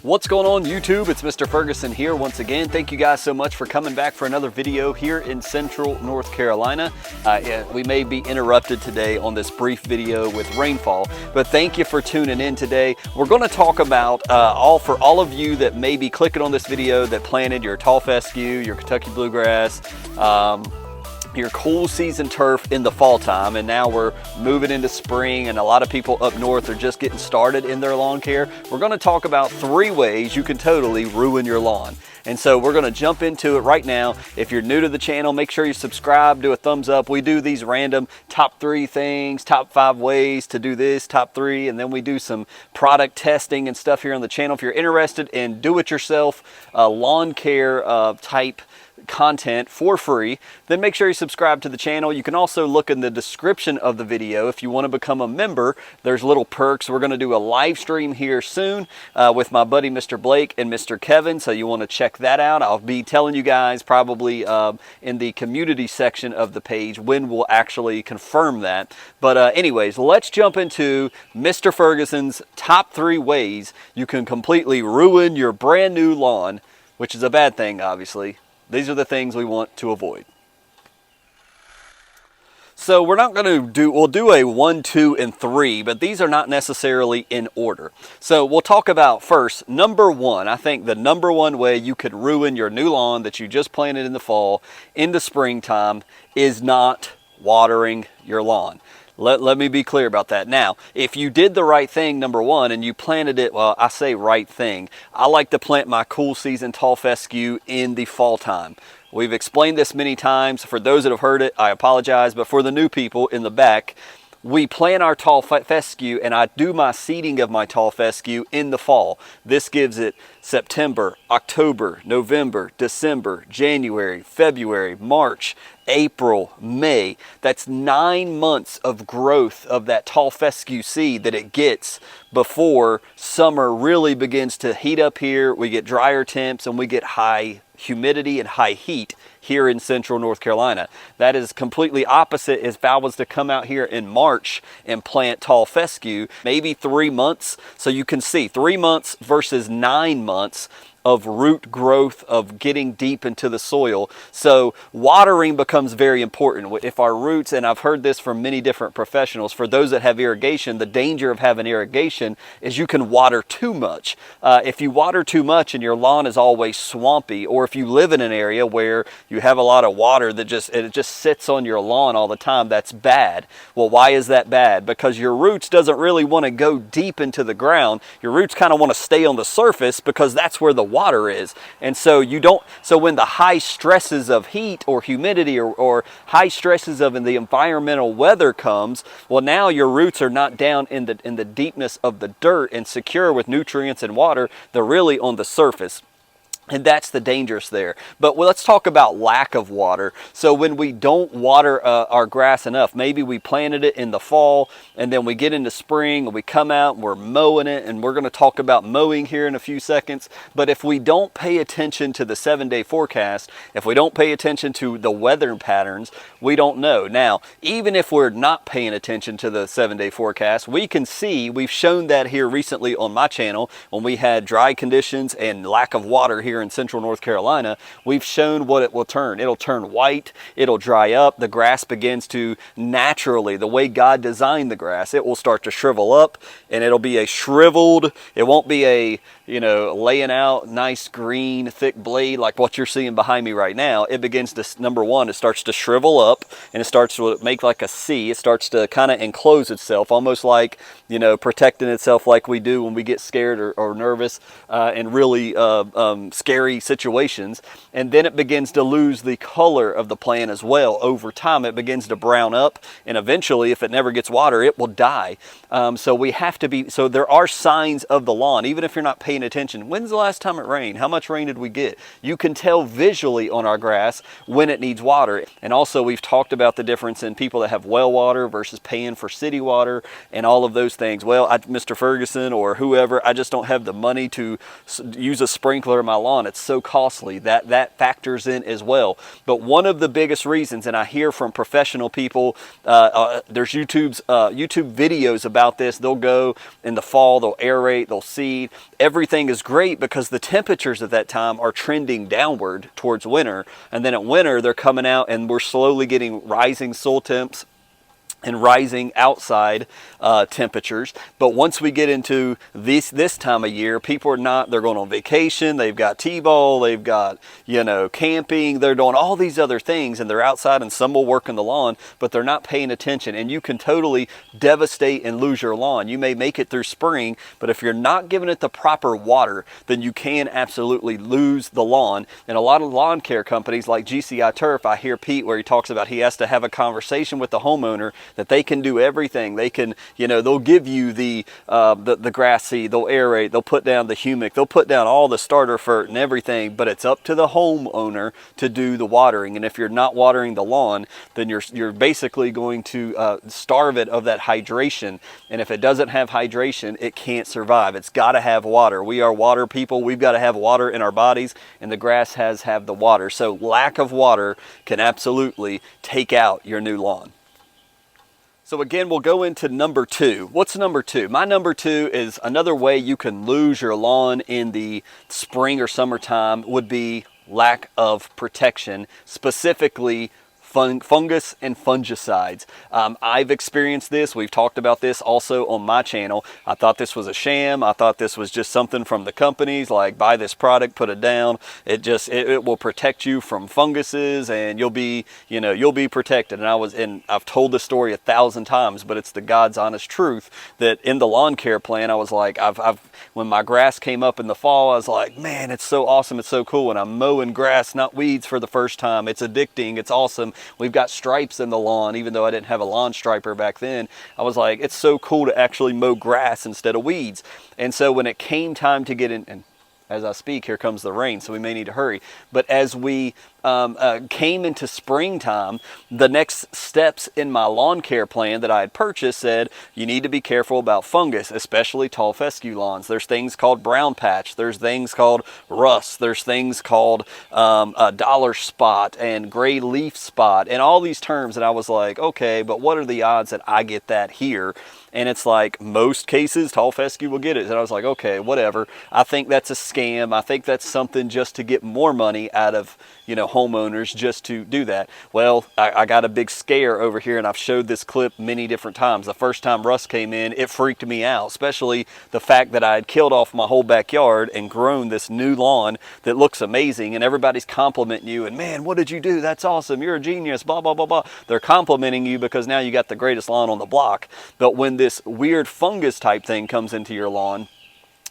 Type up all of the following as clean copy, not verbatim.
What's going on YouTube? It's Mr. Ferguson here once again. Thank you guys so much for coming back for another video here in Central North Carolina. We may be interrupted today on this brief video with rainfall, but thank you for tuning in today. We're going to talk about for all of you that may be clicking on this video that planted your tall fescue, your Kentucky bluegrass, your cool season turf in the fall time, and now we're moving into spring and a lot of people up north are just getting started in their lawn care. We're going to talk about 3 ways you can totally ruin your lawn. And so we're going to jump into it right now. If you're new to the channel, make sure you subscribe, do a thumbs up. We do these random top 3 things, top 5 ways to do this, top 3, and then we do some product testing and stuff here on the channel. If you're interested in do-it-yourself lawn care type content for free, then make sure you subscribe to the channel. You can also look in the description of the video if you want to become a member. There's little perks. We're going to do a live stream here soon with my buddy Mr. Blake and Mr. Kevin, so you want to check that out. I'll be telling you guys probably in the community section of the page when we'll actually confirm that. But anyways, let's jump into Mr. Ferguson's top 3 ways you can completely ruin your brand new lawn, which is a bad thing, obviously. These are the things we want to avoid. So we're not going to do, we'll do a 1, 2, and 3, but these are not necessarily in order. So we'll talk about first, number 1. I think the number 1 way you could ruin your new lawn that you just planted in the fall into springtime is not watering your lawn. Let me be clear about that. Now, if you did the right thing, number 1, and you planted it, well, I say right thing. I like to plant my cool season tall fescue in the fall time. We've explained this many times. For those that have heard it, I apologize, but for the new people in the back, we plant our tall fescue and I do my seeding of my tall fescue in the fall. This gives it September, October, November, December, January, February, March, April, May. That's 9 months of growth of that tall fescue seed that it gets before summer really begins to heat up here. We get drier temps and we get high humidity and high heat here in Central North Carolina. That is completely opposite if I was to come out here in March and plant tall fescue, maybe 3 months. So you can see 3 months versus 9 months of root growth, of getting deep into the soil. So watering becomes very important. If our roots, and I've heard this from many different professionals, for those that have irrigation, the danger of having irrigation is you can water too much. If you water too much and your lawn is always swampy, or if you live in an area where you have a lot of water that it just sits on your lawn all the time, that's bad. Well, why is that bad? Because your roots doesn't really want to go deep into the ground. Your roots kind of want to stay on the surface because that's where the water is. And so so when the high stresses of heat or humidity or high stresses of the environmental weather comes, well, now your roots are not down in the deepness of the dirt and secure with nutrients and water. They're really on the surface. And that's the dangerous there. But let's talk about lack of water. So when we don't water our grass enough, maybe we planted it in the fall and then we get into spring and we come out and we're mowing it, and we're going to talk about mowing here in a few seconds. But if we don't pay attention to the 7-day forecast, if we don't pay attention to the weather patterns, we don't know. Now, even if we're not paying attention to the 7-day forecast, we can see, we've shown that here recently on my channel when we had dry conditions and lack of water here in Central North Carolina, we've shown what it will turn. It'll turn white, it'll dry up, the grass begins to naturally, the way God designed the grass, it will start to shrivel up, and it'll be a shriveled, it won't be a, laying out nice green thick blade like what you're seeing behind me right now. It begins to, number 1, it starts to shrivel up and it starts to make like a C. It starts to kind of enclose itself, almost like, protecting itself like we do when we get scared or nervous and really scary situations. And then it begins to lose the color of the plant as well. Over time, it begins to brown up, and eventually, if it never gets water, it will die. So we have to be, so there are signs of the lawn, even if you're not paying attention. When's the last time it rained? How much rain did we get? You can tell visually on our grass when it needs water. And also, we've talked about the difference in people that have well water versus paying for city water and all of those things. Well, Mr. Ferguson or whoever, I just don't have the money to use a sprinkler in my lawn. lawn, it's so costly. That factors in as well. But one of the biggest reasons, and I hear from professional people, there's YouTube videos about this. They'll go in the fall, they'll aerate, they'll seed. Everything is great because the temperatures at that time are trending downward towards winter. And then at winter, they're coming out and we're slowly getting rising soil temps and rising outside temperatures. But once we get into this time of year, people are not, they're going on vacation, they've got t-ball, they've got, you know, camping, they're doing all these other things, and they're outside, and some will work in the lawn, but they're not paying attention, and you can totally devastate and lose your lawn. You may make it through spring, but if you're not giving it the proper water, then you can absolutely lose the lawn. And a lot of lawn care companies like GCI Turf, I hear Pete where he talks about he has to have a conversation with the homeowner that they can do everything. They can, you know, they'll give you the grass seed, they'll aerate, they'll put down the humic, they'll put down all the starter fert and everything, but it's up to the homeowner to do the watering. And if you're not watering the lawn, then you're basically going to starve it of that hydration. And if it doesn't have hydration, it can't survive. It's got to have water. We are water people. We've got to have water in our bodies, and the grass has to have the water. So lack of water can absolutely take out your new lawn. So again, we'll go into number 2. What's number 2? My number 2 is another way you can lose your lawn in the spring or summertime would be lack of protection, specifically fungus and fungicides. I've experienced this. We've talked about this also on my channel. I thought this was a sham. I thought this was just something from the companies, like buy this product, put it down. It will protect you from funguses, and you'll be protected. And I've told this story 1,000 times, but it's the God's honest truth that in the lawn care plan, I was like, when my grass came up in the fall, I was like, man, it's so awesome. It's so cool. And I'm mowing grass, not weeds, for the first time. It's addicting. It's awesome. We've got stripes in the lawn, even though I didn't have a lawn striper back then. I was like, it's so cool to actually mow grass instead of weeds. And so when it came time to get in, and as I speak, here comes the rain, so we may need to hurry. But as we came into springtime, the next steps in my lawn care plan that I had purchased said, you need to be careful about fungus, especially tall fescue lawns. There's things called brown patch. There's things called rust. There's things called a dollar spot and gray leaf spot and all these terms. And I was like, okay, but what are the odds that I get that here? And it's like, most cases, tall fescue will get it. And I was like, okay, whatever. I think that's a scam. I think that's something just to get more money out of, homeowners, just to do that. Well, I got a big scare over here, and I've showed this clip many different times. The first time rust came in, it freaked me out, especially the fact that I had killed off my whole backyard and grown this new lawn that looks amazing, and everybody's complimenting you, and man, what did you do? That's awesome. You're a genius, blah, blah, blah, blah. They're complimenting you because now you got the greatest lawn on the block. But when this weird fungus type thing comes into your lawn,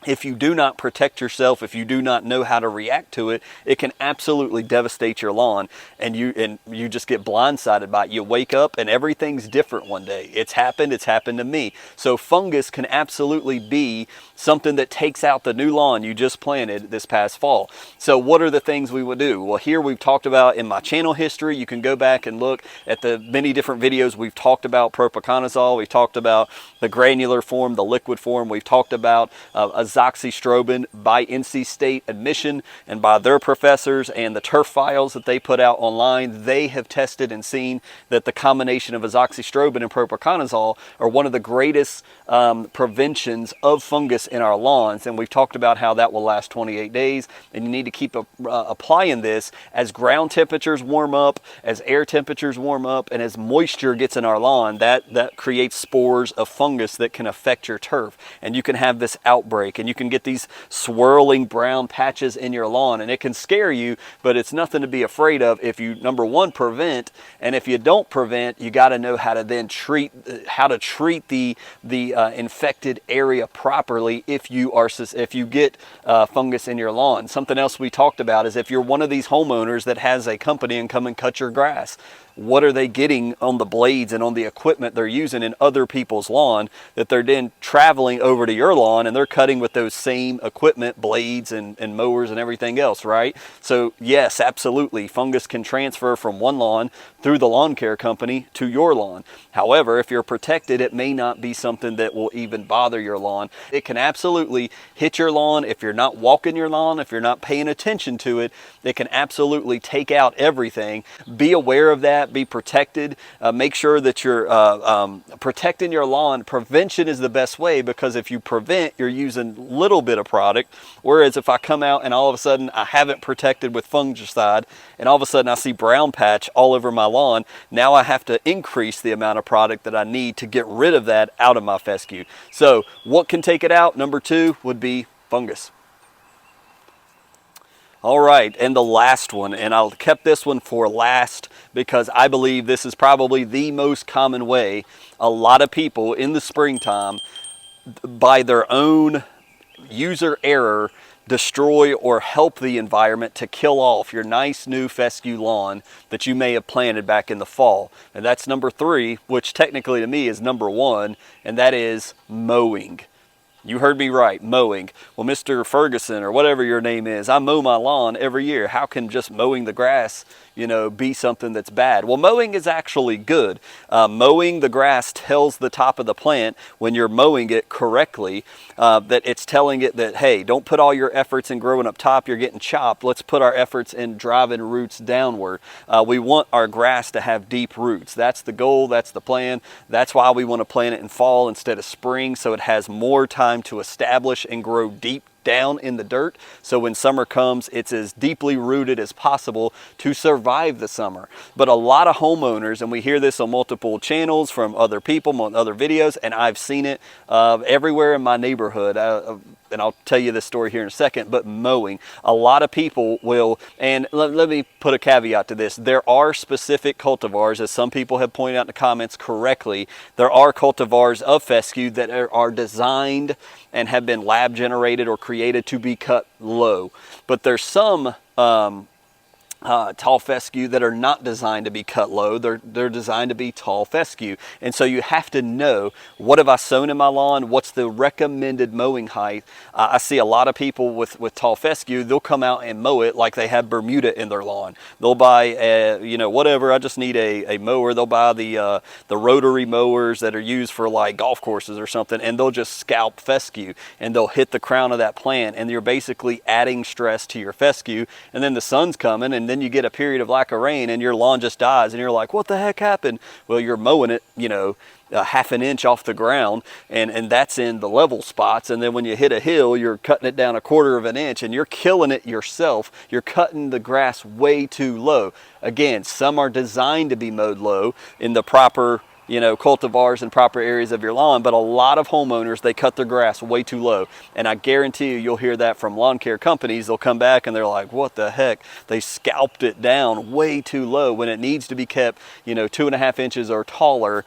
if you do not protect yourself, if you do not know how to react to it, it can absolutely devastate your lawn, and you just get blindsided by it. You wake up and everything's different one day. It's happened to me. So fungus can absolutely be something that takes out the new lawn you just planted this past fall. So what are the things we would do? Well, here we've talked about in my channel history. You can go back and look at the many different videos. We've talked about propiconazole. We've talked about the granular form, the liquid form. We've talked about azoxystrobin by NC State admission and by their professors, and the turf files that they put out online. They have tested and seen that the combination of azoxystrobin and propiconazole are one of the greatest preventions of fungus in our lawns. And we've talked about how that will last 28 days, and you need to keep applying this as ground temperatures warm up, as air temperatures warm up, and as moisture gets in our lawn. That creates spores of fungus that can affect your turf, and you can have this outbreak, and you can get these swirling brown patches in your lawn, and it can scare you, but it's nothing to be afraid of if you, number one, prevent. And if you don't prevent, you got to know how to then treat the infected area properly if you get fungus in your lawn. Something else we talked about is if you're one of these homeowners that has a company and come and cut your grass, what are they getting on the blades and on the equipment they're using in other people's lawn that they're then traveling over to your lawn and they're cutting with those same equipment, blades and mowers and everything else, right? So yes, absolutely, fungus can transfer from one lawn through the lawn care company to your lawn. However, if you're protected, it may not be something that will even bother your lawn. It can absolutely hit your lawn if you're not walking your lawn, if you're not paying attention to it. It can absolutely take out everything. Be aware of that, be protected. Make sure that you're protecting your lawn. Prevention is the best way, because if you prevent, you're using a little bit of product. Whereas if I come out and all of a sudden I haven't protected with fungicide and all of a sudden I see brown patch all over my lawn, now I have to increase the amount of product that I need to get rid of that out of my fescue. So what can take it out? Number 2 would be fungus. All right, and the last one, and I kept this one for last because I believe this is probably the most common way a lot of people in the springtime, by their own user error, destroy or help the environment to kill off your nice new fescue lawn that you may have planted back in the fall. And that's number 3, which technically to me is number 1, and that is mowing. You heard me right, mowing. Well, Mr. Ferguson, or whatever your name is, I mow my lawn every year. How can just mowing the grass, be something that's bad? Well, mowing is actually good. Mowing the grass tells the top of the plant, when you're mowing it correctly, that it's telling it that, hey, don't put all your efforts in growing up top, you're getting chopped. Let's put our efforts in driving roots downward. We want our grass to have deep roots. That's the goal, that's the plan. That's why we want to plant it in fall instead of spring, so it has more time to establish and grow deep down in the dirt, so when summer comes, it's as deeply rooted as possible to survive the summer. But a lot of homeowners, and we hear this on multiple channels from other people, on other videos, and I've seen it everywhere in my neighborhood, and I'll tell you this story here in a second, but mowing. A lot of people will, and let me put a caveat to this, there are specific cultivars, as some people have pointed out in the comments correctly, there are cultivars of fescue that are designed and have been lab generated or created to be cut low. But there's some tall fescue that are not designed to be cut low. They're designed to be tall fescue. And so you have to know, what have I sown in my lawn? What's the recommended mowing height? I see a lot of people with tall fescue, they'll come out and mow it like they have Bermuda in their lawn. They'll buy, whatever, I just need a mower. They'll buy the rotary mowers that are used for like golf courses or something, and they'll just scalp fescue and they'll hit the crown of that plant, and you're basically adding stress to your fescue. And then the sun's coming, and then you get a period of lack of rain and your lawn just dies, and you're like, what the heck happened? Well, you're mowing it, a half an inch off the ground, and that's in the level spots. And then when you hit a hill, you're cutting it down a quarter of an inch, and you're killing it yourself. You're cutting the grass way too low. Again, some are designed to be mowed low in the proper cultivars and proper areas of your lawn, but a lot of homeowners, they cut their grass way too low. And I guarantee you'll hear that from lawn care companies. They'll come back and they're like, what the heck? They scalped it down way too low when it needs to be kept, 2.5 inches or taller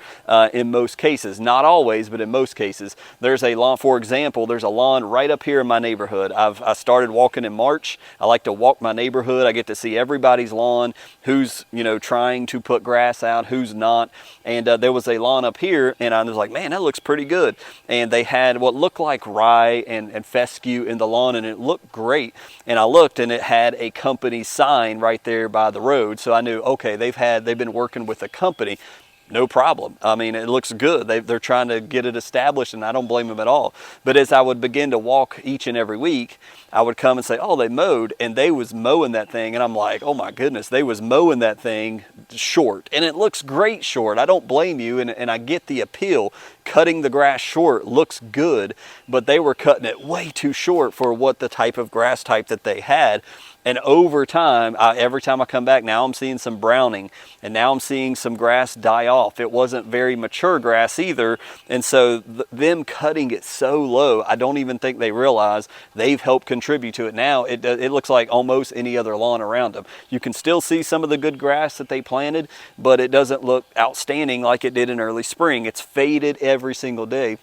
in most cases. Not always, but in most cases. There's a lawn, for example, there's a lawn right up here in my neighborhood. I started walking in March. I like to walk my neighborhood. I get to see everybody's lawn, who's, trying to put grass out, who's not. And there was a lawn up here, and I was like, man, that looks pretty good. And they had what looked like rye and fescue in the lawn, and it looked great. And I looked, and it had a company sign right there by the road. So I knew, okay, they've been working with a company. No problem. I mean, it looks good. They're trying to get it established, and I don't blame them at all. But as I would begin to walk each and every week, I would come and say, oh, they mowed, and they was mowing that thing. And I'm like, oh my goodness, they was mowing that thing short. And it looks great short. I don't blame you, and I get the appeal. Cutting the grass short looks good, but they were cutting it way too short for what the type of grass type that they had. And over time, every time I come back, now I'm seeing some browning, and now I'm seeing some grass die off. It wasn't very mature grass either. And so them cutting it so low, I don't even think they realize they've helped contribute to it. Now it looks like almost any other lawn around them. You can still see some of the good grass that they planted, but it doesn't look outstanding like it did in early spring. It's faded every single day.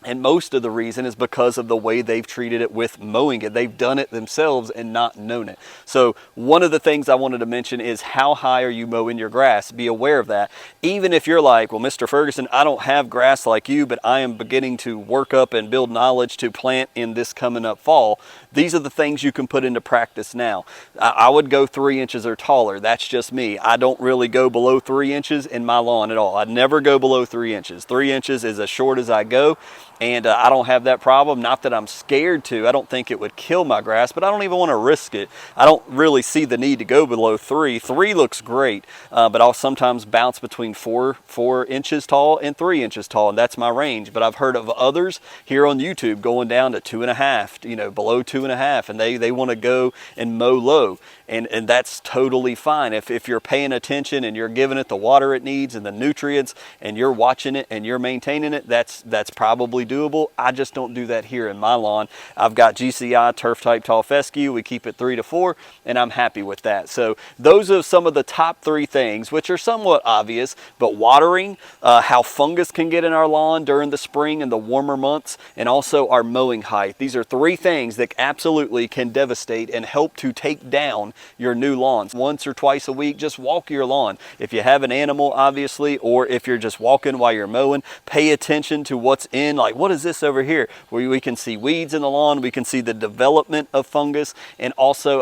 And most of the reason is because of the way they've treated it with mowing it. They've done it themselves and not known it. So one of the things I wanted to mention is, how high are you mowing your grass? Be aware of that. Even if you're like, well, Mr. Ferguson, I don't have grass like you, but I am beginning to work up and build knowledge to plant in this coming up fall. These are the things you can put into practice now. I would go 3 inches or taller. That's just me. I don't really go below 3 inches in my lawn at all. I never go below 3 inches. 3 inches is as short as I go. And I don't have that problem. Not that I'm scared to. I don't think it would kill my grass, but I don't even want to risk it. I don't really see the need to go below 3. 3 looks great, but I'll sometimes bounce between 4 inches tall and 3 inches tall, and that's my range. But I've heard of others here on YouTube going down to 2.5, you know, below 2.5, and they want to go and mow low. And that's totally fine. If you're paying attention and you're giving it the water it needs and the nutrients, and you're watching it and you're maintaining it, that's probably doable. I just don't do that here in my lawn. I've got GCI turf type tall fescue. We keep it 3 to 4, and I'm happy with that. So those are some of the top 3 things, which are somewhat obvious, but watering, how fungus can get in our lawn during the spring and the warmer months, and also our mowing height. These are 3 things that absolutely can devastate and help to take down your new lawns. Once or twice a week, just walk your lawn. If you have an animal, obviously, or if you're just walking while you're mowing, pay attention to what's in, like, what is this over here? Where we can see weeds in the lawn, we can see the development of fungus, and also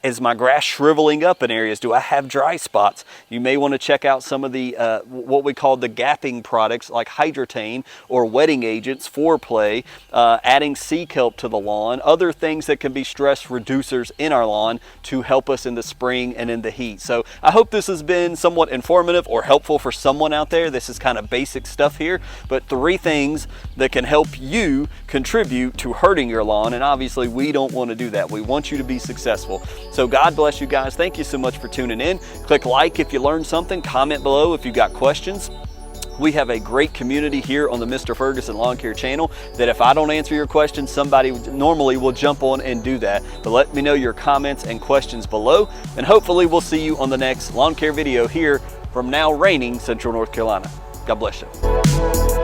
is my grass shriveling up in areas? Do I have dry spots? You may want to check out some of the what we call the gapping products, like hydrotane or wetting agents, foreplay, adding sea kelp to the lawn, other things that can be stress reducers in our lawn to help us in the spring and in the heat. So I hope this has been somewhat informative or helpful for someone out there. This is kind of basic stuff here, but 3 things that can help you contribute to hurting your lawn, and obviously we don't want to do that. We want you to be successful. So God bless you guys. Thank you so much for tuning in. Click like if you learned something, comment below if you got questions. We have a great community here on the Mr. Ferguson Lawn Care channel that if I don't answer your questions, somebody normally will jump on and do that. But let me know your comments and questions below, and hopefully we'll see you on the next lawn care video here from now raining Central North Carolina. God bless you.